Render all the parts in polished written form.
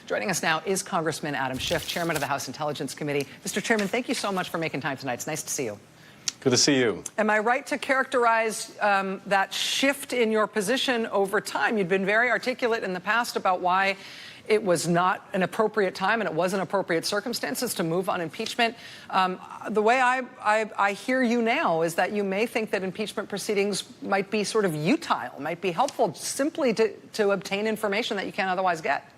Joining us now is Congressman Adam Schiff, Chairman of the House Intelligence Committee. Mr. Chairman, thank you so much for making time tonight. It's nice to see you. Good to see you. Am I right to characterize that shift in your position over time? You've been very articulate in the past about why it was not an appropriate time and it wasn't appropriate circumstances to move on impeachment. The way I hear you now is that you may think that impeachment proceedings might be sort of utile, might be helpful simply to obtain information that you can't otherwise get.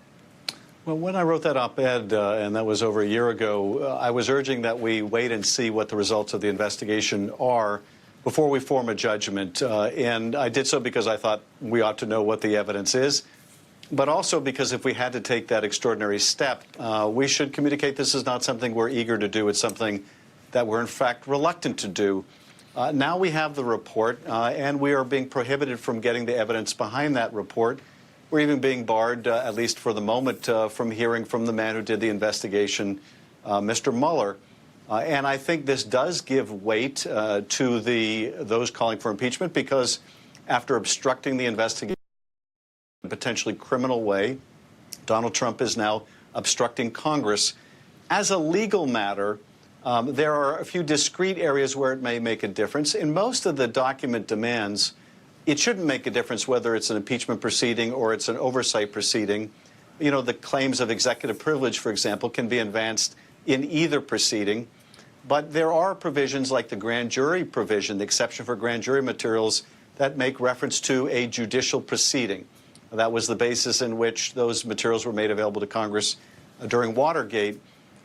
Well, when I wrote that op-ed, and that was over a year ago, I was urging that we wait and see what the results of the investigation are before we form a judgment. And I did so because I thought we ought to know what the evidence is, but also because if we had to take that extraordinary step, we should communicate this is not something we're eager to do. It's something that we're, in fact, reluctant to do. Now we have the report, and we are being prohibited from getting the evidence behind that report. We're even being barred, at least for the moment, from hearing from the man who did the investigation, Mr. Mueller. And I think this does give weight to those calling for impeachment because after obstructing the investigation in a potentially criminal way, Donald Trump is now obstructing Congress. As a legal matter, there are a few discrete areas where it may make a difference. In most of the document demands, it shouldn't make a difference whether it's an impeachment proceeding or it's an oversight proceeding. You know, the claims of executive privilege, for example, can be advanced in either proceeding. But there are provisions like the grand jury provision, the exception for grand jury materials, that make reference to a judicial proceeding. That was the basis in which those materials were made available to Congress during Watergate.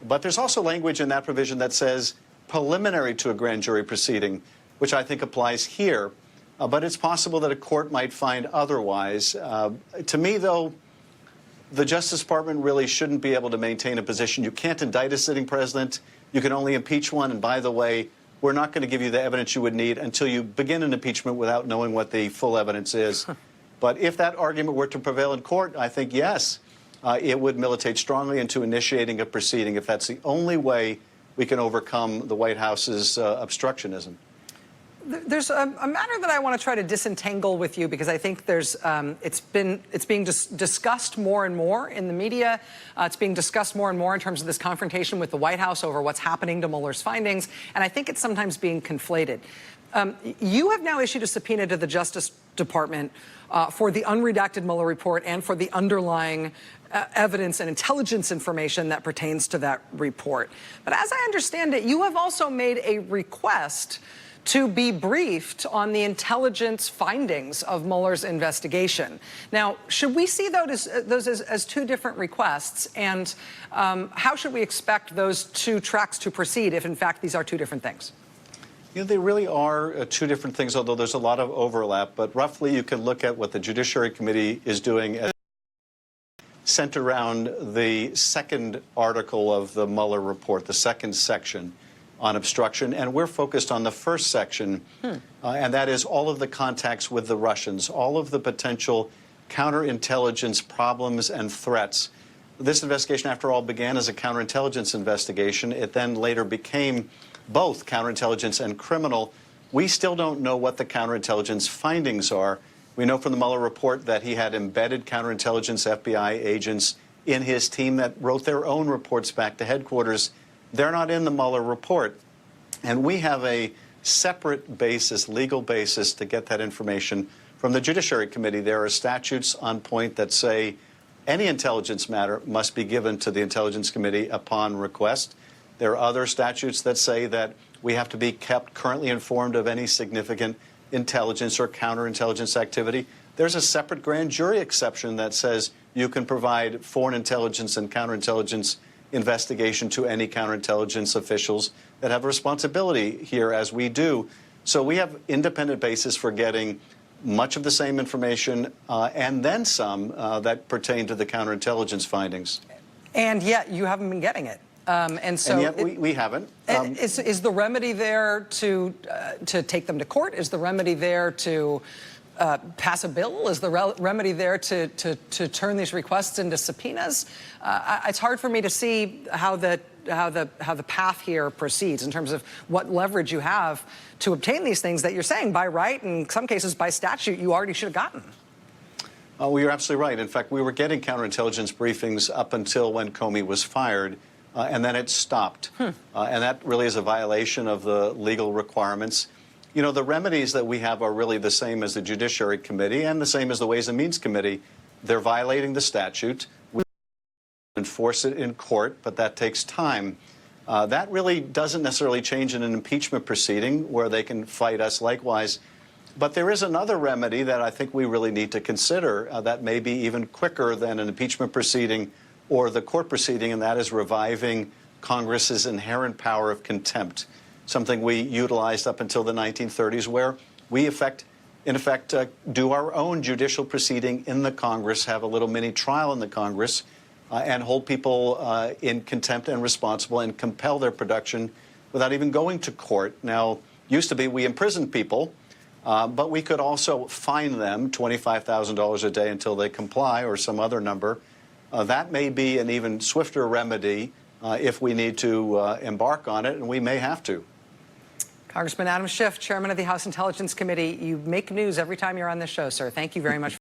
But there's also language in that provision that says preliminary to a grand jury proceeding, which I think applies here. But it's possible that a court might find otherwise. To me, though, the Justice Department really shouldn't be able to maintain a position. You can't indict a sitting president. You can only impeach one. And by the way, we're not going to give you the evidence you would need until you begin an impeachment without knowing what the full evidence is. But if that argument were to prevail in court, I think, yes, it would militate strongly into initiating a proceeding if that's the only way we can overcome the White House's obstructionism. There's a matter that I want to try to disentangle with you because I think there's it's being discussed more and more in the media. It's being discussed more and more in terms of this confrontation with the White House over what's happening to Mueller's findings, and I think it's sometimes being conflated. You have now issued a subpoena to the Justice Department for the unredacted Mueller report and for the underlying evidence and intelligence information that pertains to that report. But as I understand it, you have also made a request to be briefed on the intelligence findings of Mueller's investigation. Now, should we see those as two different requests? And how should we expect those two tracks to proceed if, in fact, these are two different things? You know, they really are two different things, although there's a lot of overlap. But roughly, you can look at what the Judiciary Committee is doing as centered around the second article of the Mueller report, the second section on obstruction, and we're focused on the first section, and that is all of the contacts with the Russians, all of the potential counterintelligence problems and threats. This investigation, after all, began as a counterintelligence investigation. It then later became both counterintelligence and criminal. We still don't know what the counterintelligence findings are. We know from the Mueller report that he had embedded counterintelligence FBI agents in his team that wrote their own reports back to headquarters. They're not in the Mueller report. And we have a separate basis, legal basis, to get that information from the Judiciary Committee. There are statutes on point that say any intelligence matter must be given to the Intelligence Committee upon request. There are other statutes that say that we have to be kept currently informed of any significant intelligence or counterintelligence activity. There's a separate grand jury exception that says you can provide foreign intelligence and counterintelligence investigation to any counterintelligence officials that have a responsibility here, as we do. So we have independent basis for getting much of the same information and then some that pertain to the counterintelligence findings. And yet you haven't been getting it. And yet we haven't. Is the remedy there to take them to court? Is the remedy there to pass a bill? Is the remedy there to turn these requests into subpoenas? It's hard for me to see how the path here proceeds in terms of what leverage you have to obtain these things that you're saying by right, and in some cases by statute, you already should have gotten. Well, you're absolutely right. In fact, we were getting counterintelligence briefings up until when Comey was fired, and then it stopped. And that really is a violation of the legal requirements. You know, the remedies that we have are really the same as the Judiciary Committee and the same as the Ways and Means Committee. They're violating the statute. We enforce it in court, but that takes time. That really doesn't necessarily change in an impeachment proceeding where they can fight us likewise. But there is another remedy that I think we really need to consider that may be even quicker than an impeachment proceeding or the court proceeding, and that is reviving Congress's inherent power of contempt, something we utilized up until the 1930s, where we, in effect, do our own judicial proceeding in the Congress, have a little mini trial in the Congress, and hold people in contempt and responsible and compel their production without even going to court. Now, used to be we imprisoned people, but we could also fine them $25,000 a day until they comply or some other number. That may be an even swifter remedy if we need to embark on it, and we may have to. Congressman Adam Schiff, Chairman of the House Intelligence Committee, you make news every time you're on this show, sir. Thank you very much.